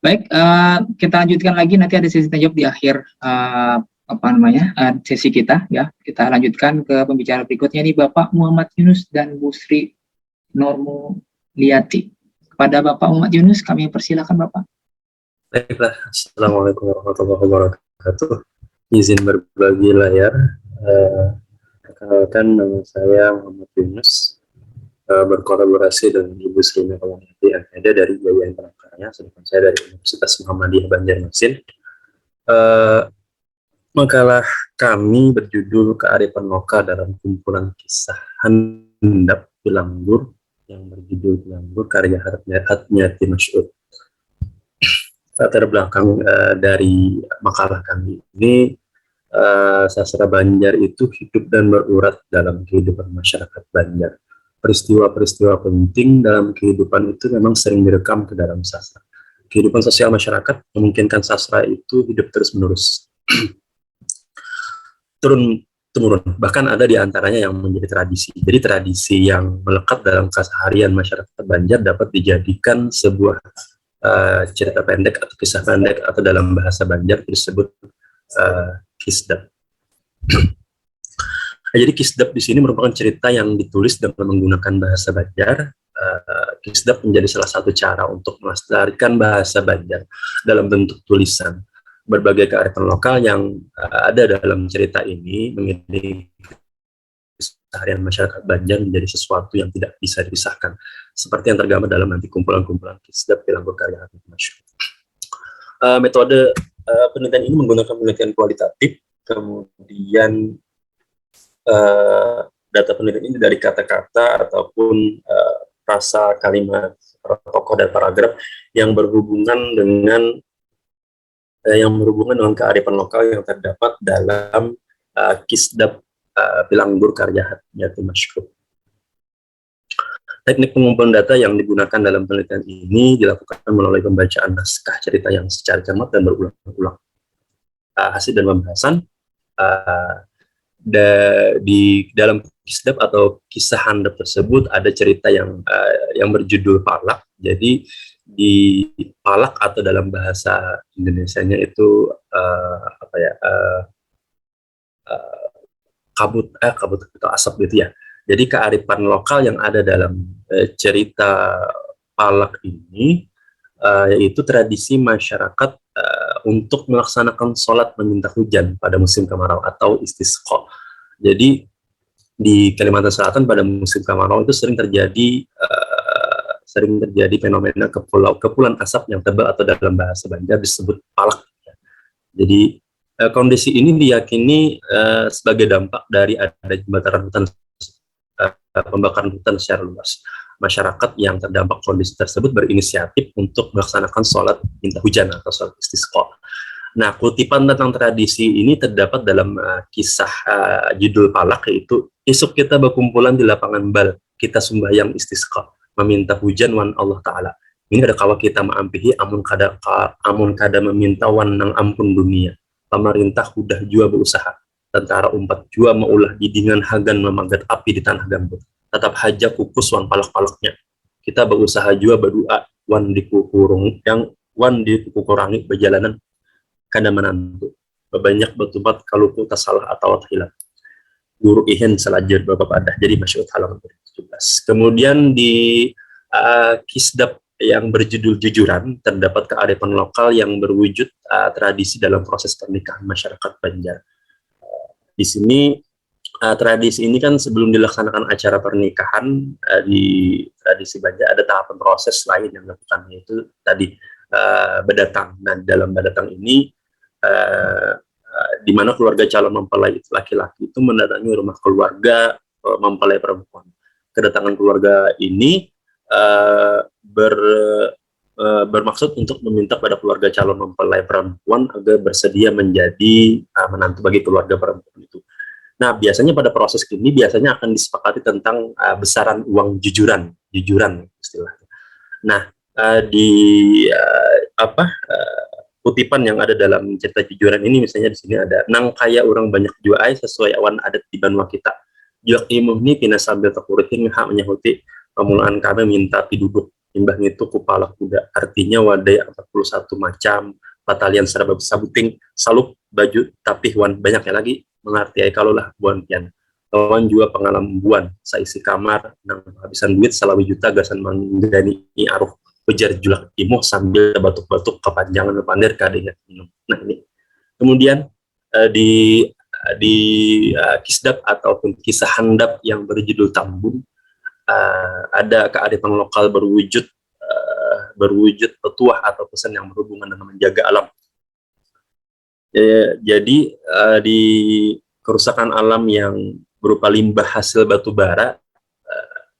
Baik, kita lanjutkan lagi, nanti ada sesi tanya jawab di akhir sesi kita ya. Kita lanjutkan ke pembicara berikutnya nih, Bapak Muhammad Yunus dan Bu Sri Normuliati. Kepada Bapak Muhammad Yunus kami persilakan, Bapak. Baiklah, Assalamualaikum warahmatullahi wabarakatuh. Izin berbagi layar. Perkenalkan, nama saya Muhammad Yunus, berkolaborasi dengan Ibu Sri Normuliati yang ada dari Yayasan Panakarya, sedangkan saya dari Universitas Muhammadiyah Banjarmasin. Makalah kami berjudul Kearifan Lokal dalam kumpulan kisah handap Pilanggur yang berjudul Pilanggur karya Hatmiyati Masyud. Latar belakang dari makalah kami ini, sastra Banjar itu hidup dan berurat dalam kehidupan masyarakat Banjar. Peristiwa-peristiwa penting dalam kehidupan itu memang sering direkam ke dalam sastra. Kehidupan sosial masyarakat memungkinkan sastra itu hidup terus-menerus. Turun-temurun, bahkan ada di antaranya yang menjadi tradisi. Jadi tradisi yang melekat dalam keseharian masyarakat Banjar dapat dijadikan sebuah cerita pendek atau kisah pendek, atau dalam bahasa Banjar disebut kisdap. Jadi kisdap di sini merupakan cerita yang ditulis dengan menggunakan bahasa Banjar. Kisdap menjadi salah satu cara untuk melestarikan bahasa Banjar dalam bentuk tulisan. Berbagai kearifan lokal yang ada dalam cerita ini mengiringi keseharian masyarakat Banjar menjadi sesuatu yang tidak bisa dipisahkan, seperti yang tergambar dalam nanti kumpulan-kumpulan kisdap Pilanggur karya Hatmiyati Masyud. Metode penelitian ini menggunakan penelitian kualitatif, kemudian data penelitian ini dari kata-kata ataupun frasa kalimat tokoh dan paragraf yang berhubungan dengan kearifan lokal yang terdapat dalam kisdap Pilanggur karya Hatmiyati Masyud. Teknik pengumpulan data yang digunakan dalam penelitian ini dilakukan melalui pembacaan naskah cerita yang secara cermat dan berulang-ulang. Hasil dan pembahasan di dalam kisdap atau kisah handap tersebut ada cerita yang berjudul Palak. Jadi di Palak atau dalam bahasa Indonesianya itu kabut atau asap gitu ya. Jadi kearifan lokal yang ada dalam cerita Palak ini yaitu tradisi masyarakat untuk melaksanakan sholat meminta hujan pada musim kemarau atau istisqa. Jadi di Kalimantan Selatan pada musim kemarau itu sering terjadi fenomena kepulan asap yang tebal atau dalam bahasa Banjar disebut palak. Jadi kondisi ini diyakini sebagai dampak dari ada pembakaran hutan secara luas. Masyarakat yang terdampak kondisi tersebut berinisiatif untuk melaksanakan sholat minta hujan atau sholat istisqa. Nah, kutipan tentang tradisi ini terdapat dalam kisah judul Palak, yaitu esok kita berkumpulan di lapangan bal, kita sembahyang istisqa, meminta hujan wan Allah Ta'ala. Ini ada kawa kita maampihi amun kada meminta wan nang ampun dunia. Pemerintah udah jua berusaha. Tentara umpat jua maulah didingan hagan memagat api di tanah gambut. Tetap haja kukus wan palak-palaknya. Kita berusaha jua berdoa wan dikukurangi berjalanan kada menantu. Banyak bertumpat kalau kita salah atau hilang. Guru ihin selajar bapak padah. Jadi Masyud halaman 17. Kemudian di kisdap yang berjudul Jujuran terdapat kearifan lokal yang berwujud tradisi dalam proses pernikahan masyarakat Banjar. Di sini tradisi ini kan sebelum dilaksanakan acara pernikahan di tradisi Banjar ada tahapan proses lain yang dilakukan, yaitu tadi berdatang. Nah, dalam berdatang ini di mana keluarga calon mempelai laki-laki itu mendatangi rumah keluarga mempelai perempuan. Kedatangan keluarga ini bermaksud untuk meminta pada keluarga calon mempelai perempuan agar bersedia menjadi menantu bagi keluarga perempuan itu. Nah, biasanya pada proses ini biasanya akan disepakati tentang besaran uang jujuran istilahnya. Nah, kutipan yang ada dalam cerita Jujuran ini, misalnya di sini ada nang kaya orang banyak juai sesuai awan adat di Banua kita. Juak imuh ini pina sambil terkurutin hak menyahuti pemulaan kami minta piduduk. Imbah itu kupala kuda, artinya wadai 41 macam, batalian serba sabuting, saluk, baju, tapi wan banyaknya lagi, mengartiai kalau lah buan pian. Kawan juga pengalaman buan, saisi kamar, nang habisan duit salawi juta gasan manggani aruh, ujar julak imuh sambil batuk-batuk kepanjangan pandir kadenya minum. Nah ini. Kemudian di kisdap ataupun kisah handap yang berjudul Tambun, ada kearifan lokal berwujud petuah atau pesan yang berhubungan dengan menjaga alam. Jadi di kerusakan alam yang berupa limbah hasil batu bara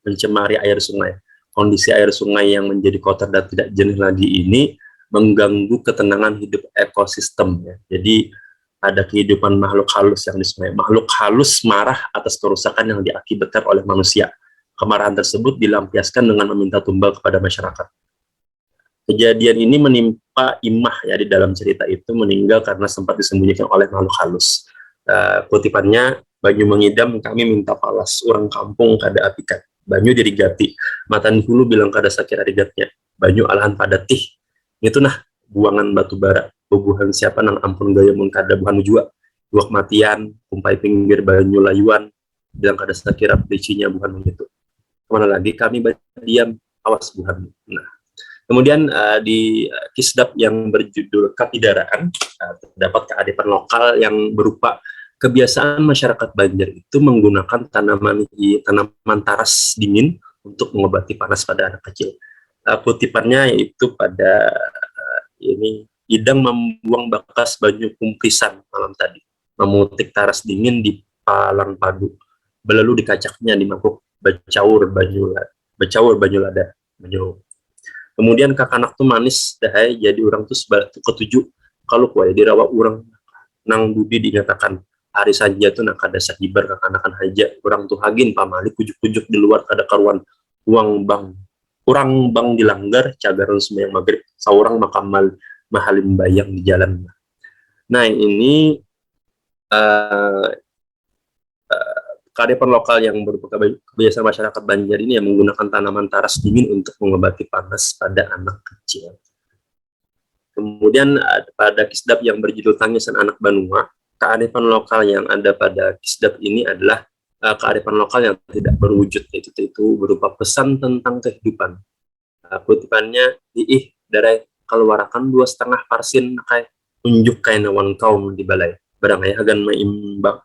mencemari air sungai. Kondisi air sungai yang menjadi kotor dan tidak jernih lagi ini mengganggu ketenangan hidup ekosistem. Ya. Jadi ada kehidupan makhluk halus yang di sungai. Makhluk halus marah atas kerusakan yang diakibatkan oleh manusia. Kemarahan tersebut dilampiaskan dengan meminta tumbal kepada masyarakat. Kejadian ini menimpa Imah ya di dalam cerita itu, meninggal karena sempat disembunyikan oleh makhluk halus. Kutipannya, Banyu mengidam kami minta palas, orang kampung kada apikan. Banyu jadi gati, matan hulu bilang kada sakit adigatnya. Banyu alahan padatih. Itu nah buangan batu bara. Bubuhan siapa nang ampun gaya mun kada buhan jua. Buak matian, kumpai pinggir banyu layuan, bilang kada sakira pelicinya buhan itu. Kemana lagi kami diam, awas buhan. Nah, kemudian di kisdap yang berjudul Kapidaraan, terdapat kearifan lokal yang berupa kebiasaan masyarakat Banjar itu menggunakan tanaman taras dingin untuk mengobati panas pada anak kecil. Kutipannya yaitu pada ini, Idang membuang bekas banyu kumprisan malam tadi, memutik taras dingin di palang padu, belalu dikacaknya di mangkuk bacaur banyu lada. Kemudian kakanak tuh manis dahai jadi orang tuh ketujuh kalau kue dirawa orang nang budi dinyatakan hari saja tuh nak ada sahibar kakanakan haja orang tuh hagin pamali kujuk-kujuk di luar kada karuan uang bang kurang bang dilanggar cagaran sembahyang maghrib seorang makamal mahalim bayang di jalan. Nah ini kearifan lokal yang berupa kebiasaan masyarakat Banjar ini yang menggunakan tanaman taras dingin untuk mengobati panas pada anak kecil. Kemudian pada kisdap yang berjudul Tangisan Anak Banua, kearifan lokal yang ada pada kisdap ini adalah kearifan lokal yang tidak berwujud, yaitu berupa pesan tentang kehidupan. Kutipannya, diih dari keluarakan 2,5 parsin kayak unjuk kain nawan kaum di balai. Barangkali agan meimbang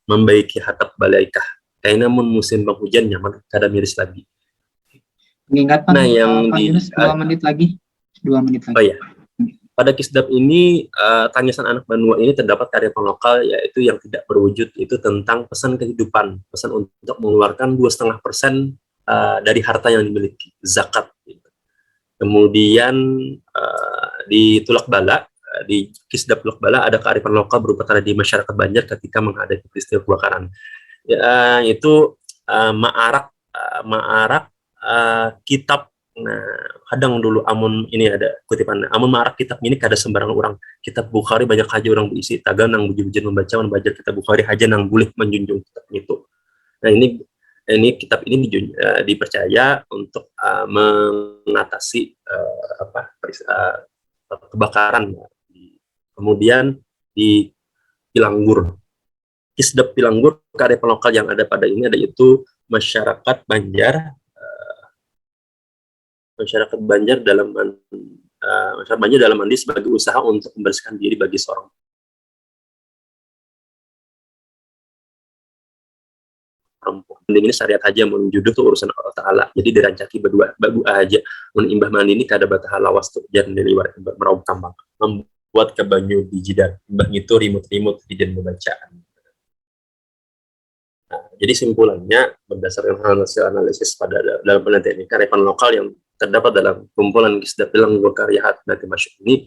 membaiki hatap balaikah. Kayak namun musim penghujan nyaman kada miris lagi. Mengingat nah yang Pak Yunus 2 menit lagi. 2 menit lagi. Oh ya. Pada kisdap ini, Tangisan Anak Banua ini terdapat kearifan lokal yaitu yang tidak berwujud, itu tentang pesan kehidupan, pesan untuk mengeluarkan 2,5% dari harta yang dimiliki, zakat. Kemudian di Tulak Bala, di kisdap Tulak Bala ada kearifan lokal berupa tradisi masyarakat Banjar ketika menghadapi peristiwa kebakaran. Itu maarak kitab. Nah, kadang dulu amun ini ada kutipan, amun maarak kitab ini kada sembarang orang. Kitab Bukhari banyak aja orang berisi, tagan nang buji-bujian membaca kitab Bukhari aja nang boleh menjunjung kitab itu. Nah ini kitab ini dipercaya untuk mengatasi kebakaran. Kemudian di Pilanggur, kisdap Pilanggur, kearifan lokal yang ada pada ini ada yaitu masyarakat Banjar dalam mandi sebagai usaha untuk membersihkan diri bagi seorang perempuan. Ini syariat aja menjuduh tuh urusan Allah Ta'ala. Jadi dirancaki berdua aja. Imbah mandi ini kada batah lawas tuh jangan diliwat meraup kambang. Membuat ke banyu di jidan. Imbah itu rimut-rimut di jen pembacaan. Nah, jadi simpulannya berdasarkan analisis pada dalam penelitian ini, kearifan lokal yang terdapat dalam kumpulan kisdap Pilanggur karya Hatnati Masyuk ini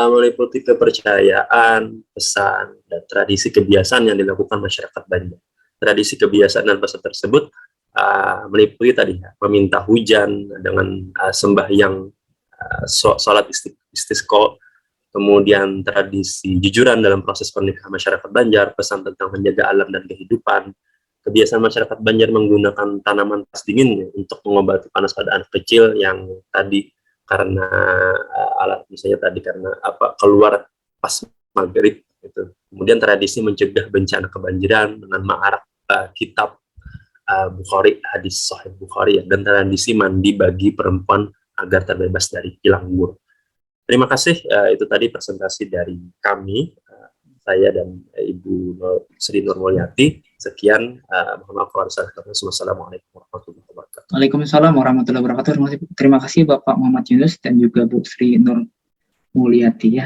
meliputi kepercayaan, pesan, dan tradisi kebiasaan yang dilakukan masyarakat Banjar. Tradisi kebiasaan dan pesan tersebut meliputi tadi meminta hujan dengan sembahyang sholat istisqa, kemudian tradisi jujuran dalam proses pernikahan masyarakat Banjar, pesan tentang menjaga alam dan kehidupan, kebiasaan masyarakat Banjar menggunakan tanaman panas dingin ya, untuk mengobati panas pada anak kecil yang tadi karena alat misalnya tadi karena keluar pas maghrib gitu. Kemudian tradisi mencegah bencana kebanjiran dengan mengarak kitab Bukhari, hadis Sahih Bukhari ya, dan tradisi mandi bagi perempuan agar terbebas dari kilang bur. Terima kasih, itu tadi presentasi dari kami, saya dan Ibu Sri Nurmulyati. Sekian, mohon maaf kalau ada salah kata. Wassalamualaikum warahmatullahi wabarakatuh. Waalaikumsalam warahmatullahi wabarakatuh. Terima kasih Bapak Muhammad Yunus dan juga Bu Sri Nurmulyati ya.